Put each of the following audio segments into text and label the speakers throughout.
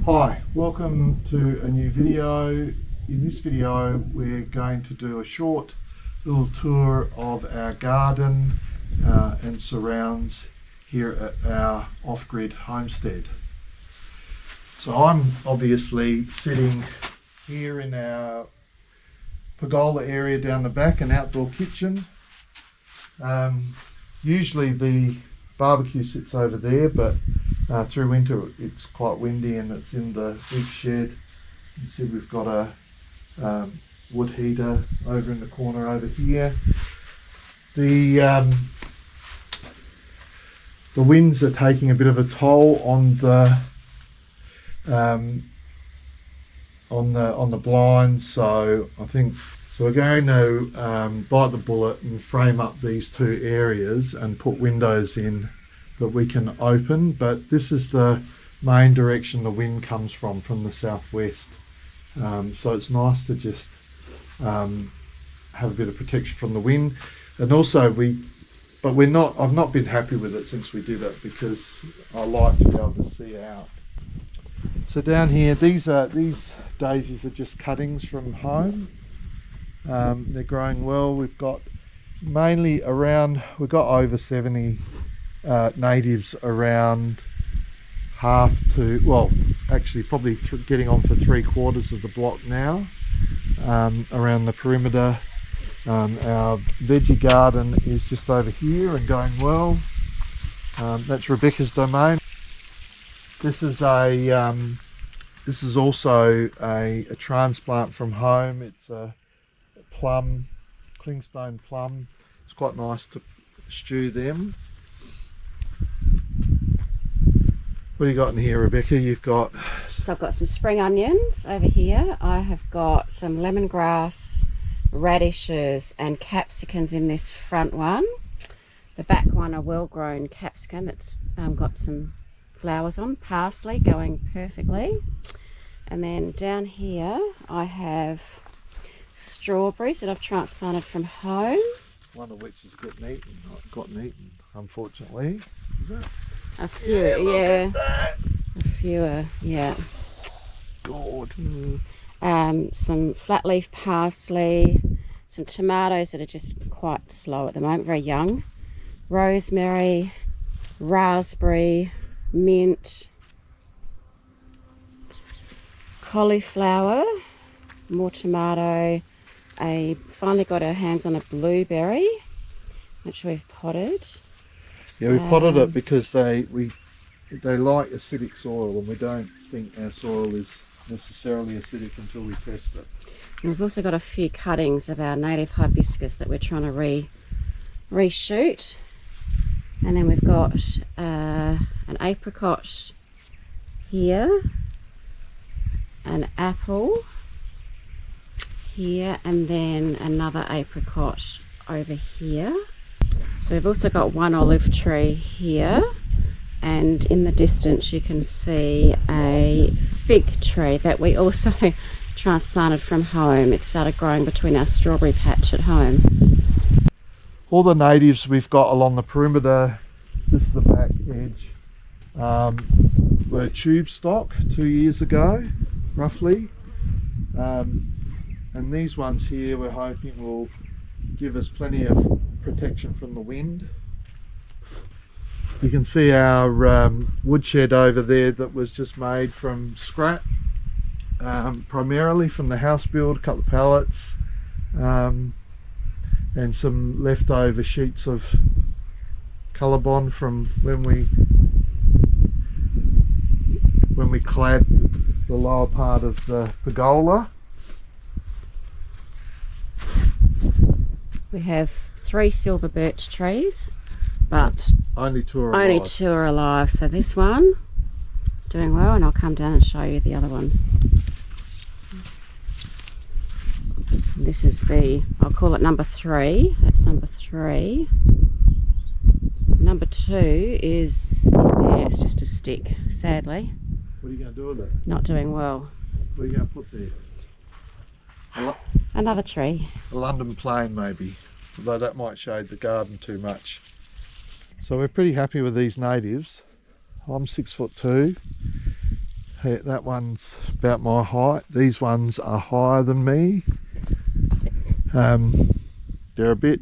Speaker 1: Hi, welcome to a new video. In this video we're going to do a short little tour of our garden and surrounds here at our off-grid homestead. So I'm obviously sitting here in our pergola area down the back, an outdoor kitchen. Usually the barbecue sits over there, but through winter it's quite windy and it's in the big shed. You can see we've got a wood heater over in the corner over here. The winds are taking a bit of a toll on the blinds, so I think we're going to bite the bullet and frame up these two areas and put windows in that we can open, but this is the main direction the wind comes from the southwest. So it's nice to just have a bit of protection from the wind. And also I've not been happy with it since we did it, because I like to be able to see out. So down here, these daisies are just cuttings from home. They're growing well. We've got over 70 natives around probably getting on for 3/4 of the block now, around the perimeter. Our veggie garden is just over here and going well. That's Rebecca's domain. This is also a transplant from home. It's a plum, clingstone plum. It's quite nice to stew them. What do you got in here, Rebecca?
Speaker 2: So I've got some spring onions over here. I have got some lemongrass, radishes and capsicums in this front one. The back one, a well-grown capsicum that's got some flowers on, parsley going perfectly. And then down here I have strawberries that I've transplanted from home.
Speaker 1: One of which has gotten eaten, unfortunately. Is it?
Speaker 2: A few, yeah. A few, yeah.
Speaker 1: God.
Speaker 2: Some flat leaf parsley, some tomatoes that are just quite slow at the moment, very young. Rosemary, raspberry, mint, cauliflower, more tomato. I finally got our hands on a blueberry, which we've potted.
Speaker 1: Yeah, we potted it because they like acidic soil, and we don't think our soil is necessarily acidic until we test it.
Speaker 2: And we've also got a few cuttings of our native hibiscus that we're trying to reshoot. And then we've got an apricot here, an apple here, and then another apricot over here. So we've also got one olive tree here, and in the distance you can see a fig tree that we also transplanted from home. It started growing between our strawberry patch at home.
Speaker 1: All the natives we've got along the perimeter, this is the back edge, were tube stock 2 years ago, roughly. And these ones here we're hoping will give us plenty of protection from the wind. You can see our woodshed over there that was just made from scrap, primarily from the house build, a couple of pallets, and some leftover sheets of colorbond from when we clad the lower part of the pergola.
Speaker 2: We have 3 silver birch trees, but
Speaker 1: only two are alive.
Speaker 2: So this one is doing well, and I'll come down and show you the other one. This is I'll call it number 3. That's number 3. Number 2 is in there. It's just a stick, sadly.
Speaker 1: What are you going to do with it?
Speaker 2: Not doing well.
Speaker 1: What are you going to put there?
Speaker 2: Another tree.
Speaker 1: A London plane maybe, although that might shade the garden too much. So we're pretty happy with these natives. I'm 6'2", Hey, that one's about my height. These ones are higher than me. They're a bit,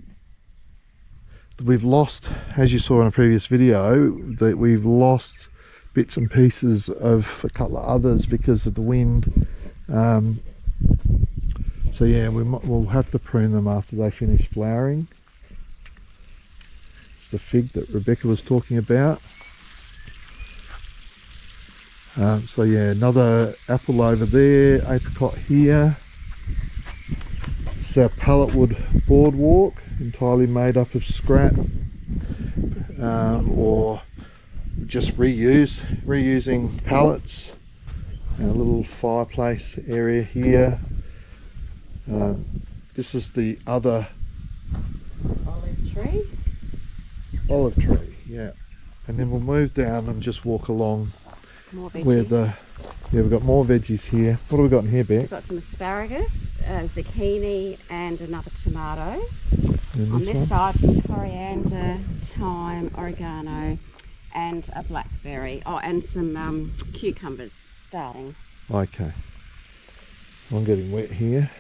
Speaker 1: we've lost, as you saw in a previous video, that we've lost bits and pieces of a couple of others because of the wind. So yeah, we'll have to prune them after they finish flowering. It's the fig that Rebecca was talking about. So yeah, another apple over there, apricot here. It's our pallet wood boardwalk, entirely made up of scrap, or just reusing pallets. Our little fireplace area here. This is the other olive tree, yeah. And then we'll move down and just walk along.
Speaker 2: More veggies.
Speaker 1: Where we've got more veggies here. What have we got in here, Beck?
Speaker 2: We've got some asparagus, zucchini, and another tomato.
Speaker 1: And
Speaker 2: on this side, some coriander, thyme, oregano, and a blackberry. Oh, and some cucumbers starting.
Speaker 1: Okay. I'm getting wet here.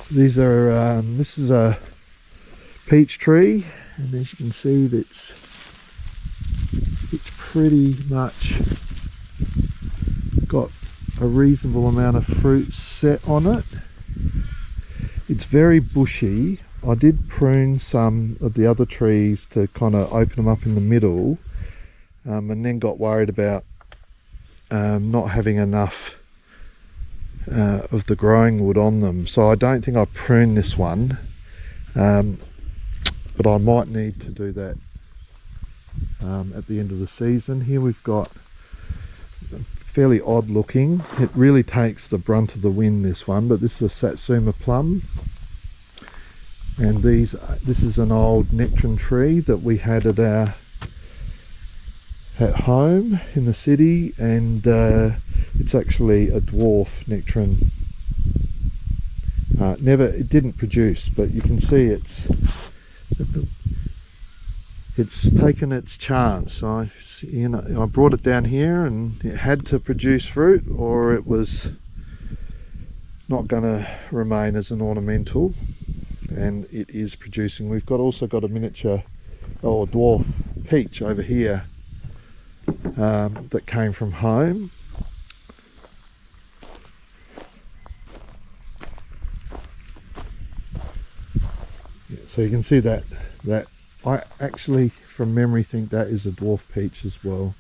Speaker 1: So these are, this is a peach tree, and as you can see, it's pretty much got a reasonable amount of fruit set on it. It's very bushy. I did prune some of the other trees to kind of open them up in the middle, and then got worried about not having enough of the growing wood on them. So I don't think I pruned this one, but I might need to do that at the end of the season. Here we've got fairly odd looking. It really takes the brunt of the wind, this one, but this is a Satsuma plum. And this is an old nectarine tree that we had at home in the city, and it's actually a dwarf nectarine. It didn't produce, but you can see it's taken its chance. I brought it down here, and it had to produce fruit, or it was not going to remain as an ornamental. And it is producing. We've also got a miniature or dwarf peach over here that came from home. Yeah, so you can see that I actually from memory think that is a dwarf peach as well.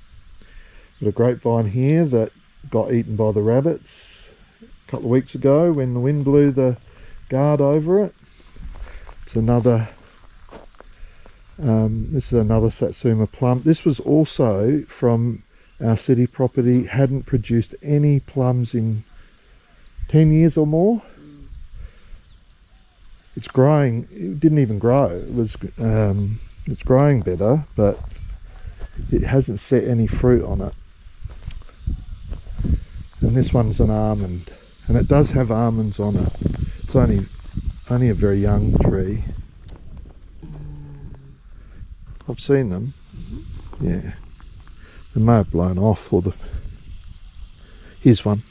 Speaker 1: Got a grapevine here that got eaten by the rabbits a couple of weeks ago when the wind blew the guard over it. It's another, this is another Satsuma plum. This was also from our city property, hadn't produced any plums in 10 years or more. It's growing, it didn't even grow. It's growing better, but it hasn't set any fruit on it. And this one's an almond, and it does have almonds on it. It's only a very young tree. I've seen them. Yeah, they may have blown off, or here's one.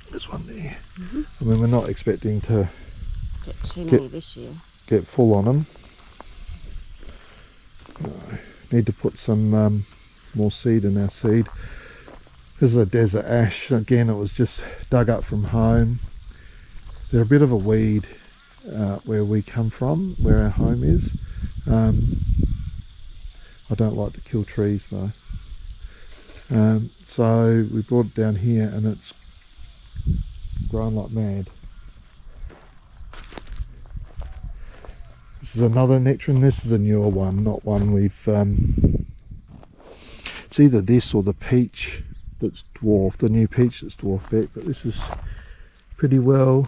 Speaker 1: There's one there. I mean, we're not expecting to
Speaker 2: get too many this year.
Speaker 1: Get full on them. No, need to put some more seed in our seed. This is a desert ash. Again, it was just dug up from home. They're a bit of a weed where we come from, where our home is. I don't like to kill trees though. So we brought it down here, and it's grown like mad. This is another nectarine. This is a newer one, not one we've... it's either this or the peach that's dwarf, the new peach that's dwarf back, but this is pretty well...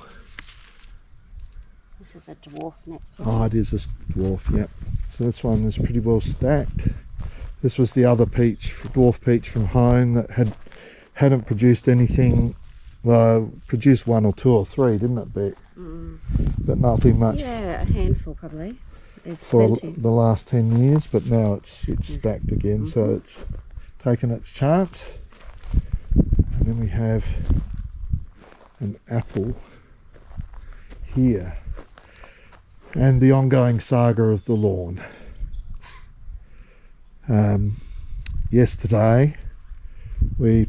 Speaker 2: This is a dwarf nectarine.
Speaker 1: Oh, it is a dwarf, yep. So this one is pretty well stacked. This was the other peach, dwarf peach from home that hadn't produced anything. Well, produced 1 or 2 or 3, didn't it, Beck? But nothing much.
Speaker 2: Yeah, a handful probably. There's
Speaker 1: for
Speaker 2: plenty.
Speaker 1: the last 10 years, but now it's stacked again, so it's taken its chance. And then we have an apple here, and the ongoing saga of the lawn. Yesterday we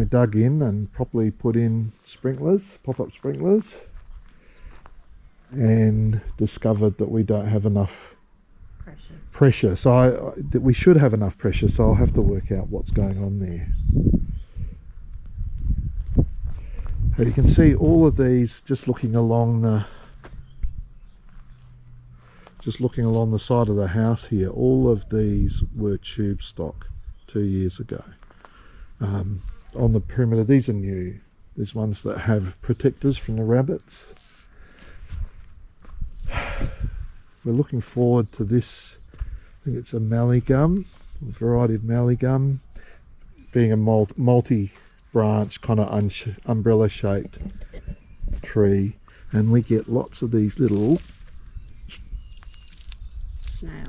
Speaker 1: dug in and properly put in sprinklers, pop-up sprinklers, and discovered that we don't have enough pressure. So that we should have enough pressure, so I'll have to work out what's going on there. So you can see all of these just looking along the side of the house here. All of these were tube stock 2 years ago. On the perimeter, these are new. There's ones that have protectors from the rabbits. We're looking forward to this. I think it's a mallee gum, a variety of mallee gum, being a multi-branch kind of umbrella shaped tree, and we get lots of these little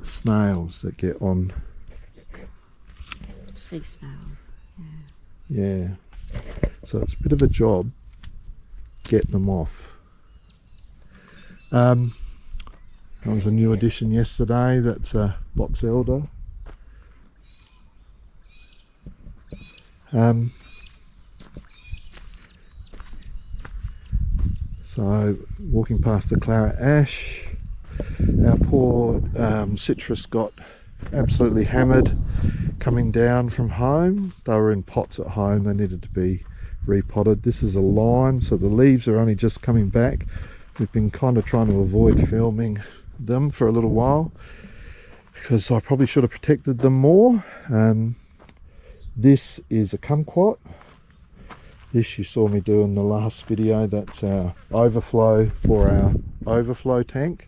Speaker 1: snails that get on.
Speaker 2: Sea snails.
Speaker 1: Yeah. So it's a bit of a job getting them off. There was a new addition yesterday. That's a box elder. So walking past the claret ash, our poor citrus got absolutely hammered coming down from home. They were in pots at home, they needed to be repotted. This is a lime, so the leaves are only just coming back. We've been kind of trying to avoid filming them for a little while because I probably should have protected them more. This is a kumquat. This you saw me do in the last video. That's our overflow for our overflow tank.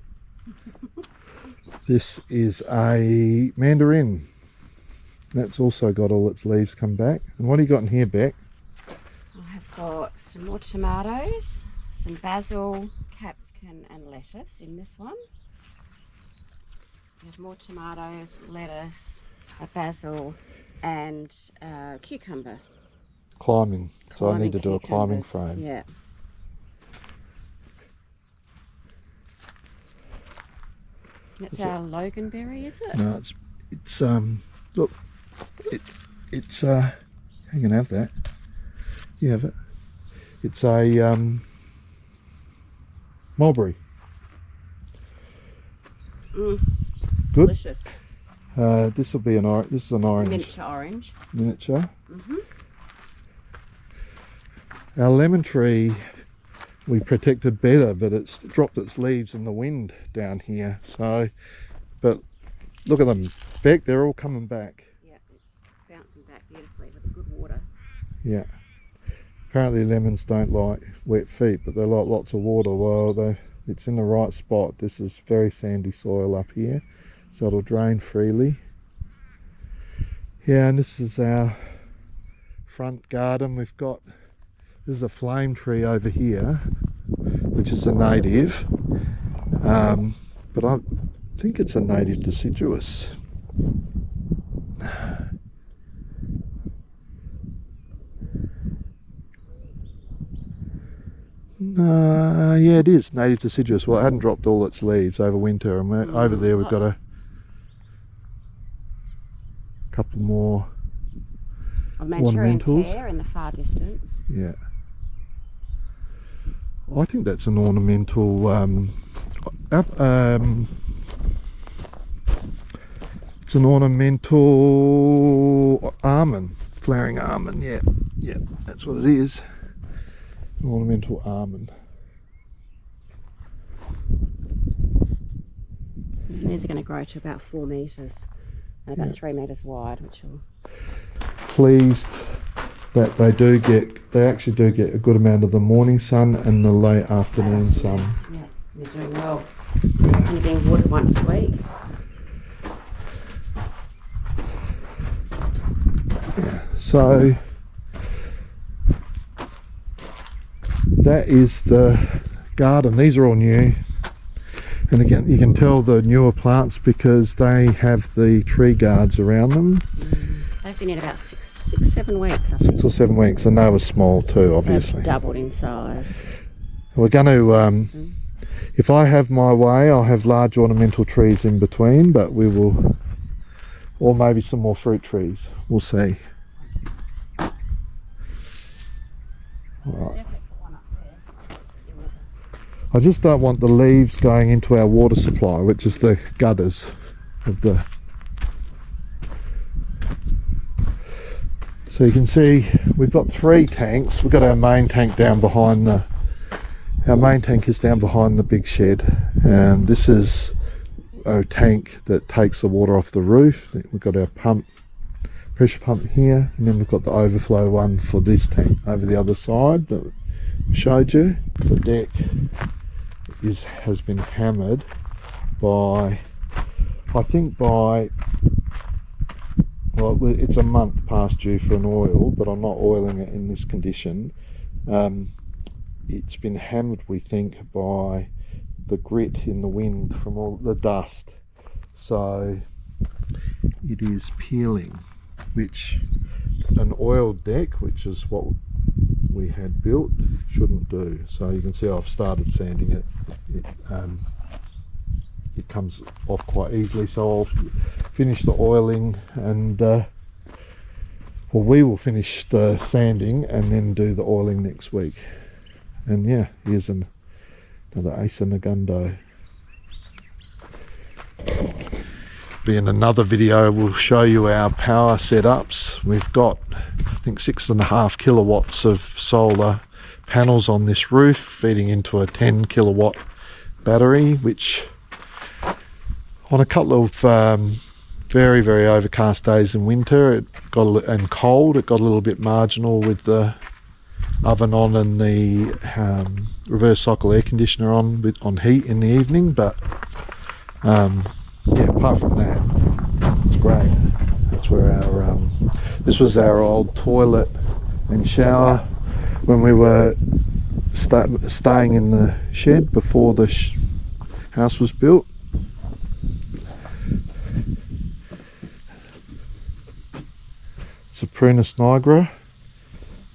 Speaker 1: This is a mandarin. That's also got all its leaves come back. And what do you got in here, Beck?
Speaker 2: I have got some more tomatoes, some basil, capsicum and lettuce in this one. We have more tomatoes, lettuce, a basil and cucumber.
Speaker 1: Climbing. So I need to do a climbing
Speaker 2: cucumbers.
Speaker 1: frame.
Speaker 2: Yeah. That's our loganberry, is it?
Speaker 1: No, it's look, it's you can have that. You have it. It's a mulberry.
Speaker 2: Good. Delicious.
Speaker 1: This will be an orange. This is an orange.
Speaker 2: Miniature orange.
Speaker 1: Miniature. Our lemon tree we protected better, but it's dropped its leaves in the wind down here. So, but look at them, Beck. They're all coming back.
Speaker 2: Yeah, it's bouncing back beautifully with the good water.
Speaker 1: Yeah. Apparently lemons don't like wet feet, but they like lots of water. Well, it's in the right spot. This is very sandy soil up here, so it'll drain freely. Yeah, and this is our front garden. We've got, this is a flame tree over here, which is a native, but I think it's a native deciduous. Yeah, it is native deciduous. Well, it hadn't dropped all its leaves over winter, and over there we've got a couple more
Speaker 2: Manchurian
Speaker 1: ornamentals.
Speaker 2: pear in the far distance.
Speaker 1: Yeah. I think that's an ornamental it's an ornamental almond, flowering almond. Yeah, that's what it is. An ornamental almond.
Speaker 2: These are going to grow to about 4 metres and about 3 metres wide, which will...
Speaker 1: Pleased that they actually do get a good amount of the morning sun and the late afternoon sun.
Speaker 2: Yeah, they're doing well. Only being watered once a week.
Speaker 1: Yeah, so that is the garden. These are all new. And again, you can tell the newer plants because they have the tree guards around them.
Speaker 2: They've been in about six, 7 weeks, I think.
Speaker 1: 6 or 7 weeks, and they were small too, obviously.
Speaker 2: They've doubled in size.
Speaker 1: We're going to, if I have my way, I'll have large ornamental trees in between, but we will, or maybe some more fruit trees. We'll see. Right. I just don't want the leaves going into our water supply, which is the gutters of the... So you can see we've got 3 tanks. We've got our main tank down behind the... Our main tank is down behind the big shed. This is a tank that takes the water off the roof. We've got our pump, pressure pump here, and then we've got the overflow one for this tank over the other side that I showed you. The deck has been hammered by, I think by, well, it's a month past due for an oil, but I'm not oiling it in this condition. It's been hammered, we think, by the grit in the wind from all the dust, so it is peeling, which an oiled deck, which is what we had built, shouldn't do. So you can see I've started sanding it. It comes off quite easily, so I'll finish the oiling and well, we will finish the sanding and then do the oiling next week. And yeah, here's another ace in the gundo. Be in another video, we'll show you our power setups. We've got, I think, 6.5 kilowatts of solar panels on this roof, feeding into a 10 kilowatt battery, which on a couple of very, very overcast days in winter and cold, it got a little bit marginal with the oven on and the reverse cycle air conditioner on heat in the evening, but yeah, apart from that, it's great. That's where our this was our old toilet and shower when we were staying in the shed before the house was built. It's a Prunus nigra.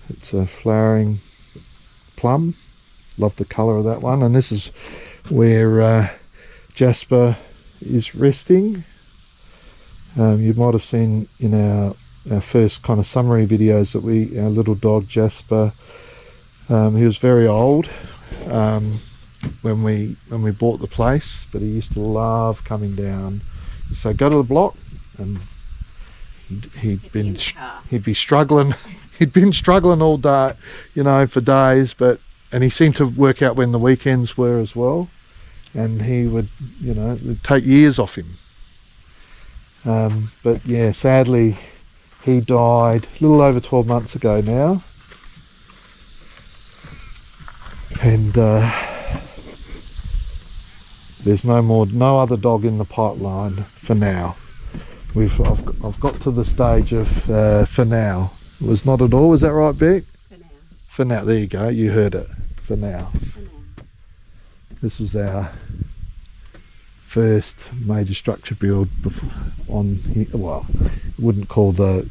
Speaker 1: It's a flowering plum. Love the colour of that one. And this is where Jasper is resting. You might have seen in our first kind of summary videos that our little dog Jasper, he was very old when we bought the place, but he used to love coming down. So go to the block, and he'd be struggling. He'd been struggling all day, you know, for days, and he seemed to work out when the weekends were as well. And he would, you know, it'd take years off him. But yeah, sadly, he died a little over 12 months ago now. And there's no other dog in the pipeline for now. I've got to the stage of for now. It was not at all. Was that right, Beck? For now. For now. There you go. You heard it. For now. For now. This was our first major structure build on here. Well, wouldn't call the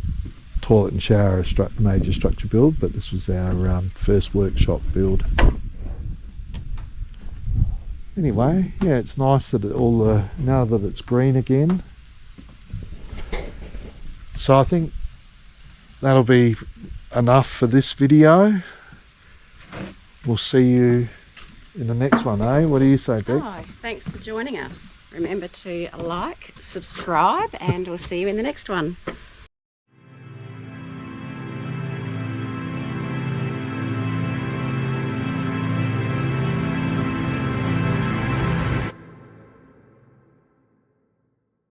Speaker 1: toilet and shower a major structure build, but this was our first workshop build. Anyway, yeah, it's nice that now that it's green again. So I think that'll be enough for this video. We'll see you in the next one, eh? What do you say, Beck?
Speaker 2: Oh, thanks for joining us. Remember to like, subscribe, and we'll see you in the next one.